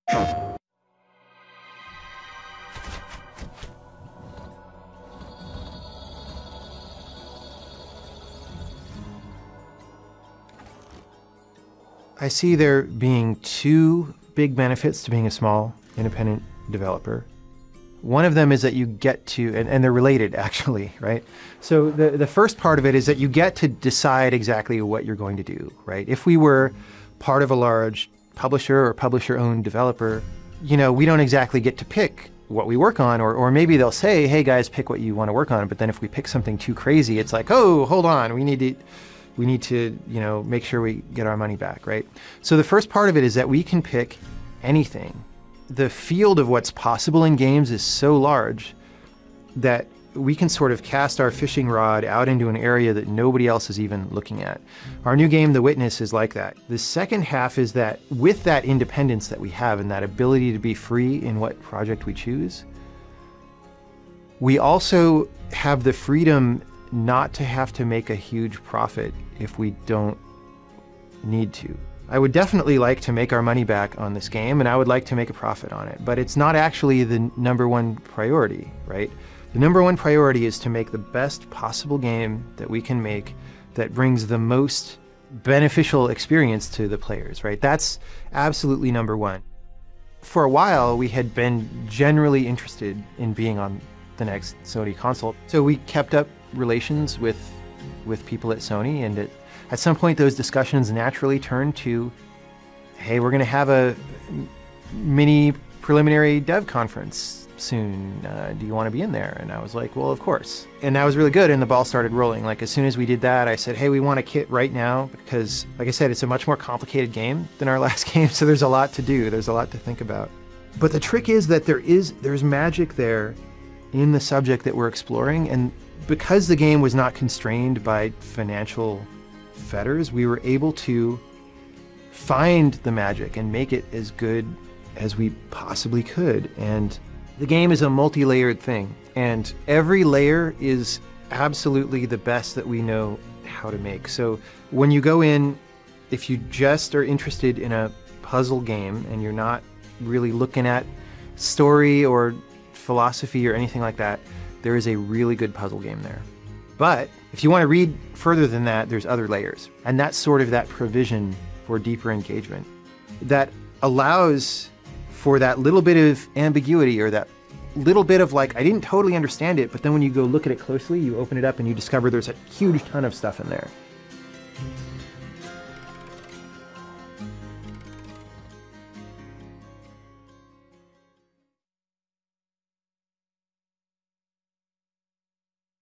I see there being two big benefits to being a small independent developer. One of them is that you get to, and they're related actually, right? So the first part of it is that you get to decide exactly what you're going to do, right? If we were part of a large publisher or publisher-owned developer, you know, we don't exactly get to pick what we work on, or maybe they'll say, hey guys, pick what you want to work on. But then if we pick something too crazy, it's like, oh, hold on, we need to, you know, make sure we get our money back, right? So the first part of it is that we can pick anything. The field of what's possible in games is so large that we can sort of cast our fishing rod out into an area that nobody else is even looking at. Our new game, The Witness, is like that. The second half is that with that independence that we have and that ability to be free in what project we choose, we also have the freedom not to have to make a huge profit if we don't need to. I would definitely like to make our money back on this game, and I would like to make a profit on it, but it's not actually the number one priority, right? The number one priority is to make the best possible game that we can make that brings the most beneficial experience to the players, right? That's absolutely number one. For a while, we had been generally interested in being on the next Sony console, so we kept up relations with people at Sony, and at some point those discussions naturally turned to, hey, we're going to have a mini preliminary dev conference soon. Do you want to be in there? And I was like, well, of course. And that was really good, and the ball started rolling. Like, as soon as we did that, I said, hey, we want a kit right now, because, like I said, it's a much more complicated game than our last game, so there's a lot to do. There's a lot to think about. But the trick is that there's magic there in the subject that we're exploring, and because the game was not constrained by financial fetters, we were able to find the magic and make it as good as we possibly could. And the game is a multi-layered thing, and every layer is absolutely the best that we know how to make. So when you go in, if you just are interested in a puzzle game and you're not really looking at story or philosophy or anything like that, there is a really good puzzle game there. But if you want to read further than that, there's other layers. And that's sort of that provision for deeper engagement that allows for that little bit of ambiguity, or that little bit of like, I didn't totally understand it, but then when you go look at it closely, you open it up and you discover there's a huge ton of stuff in there.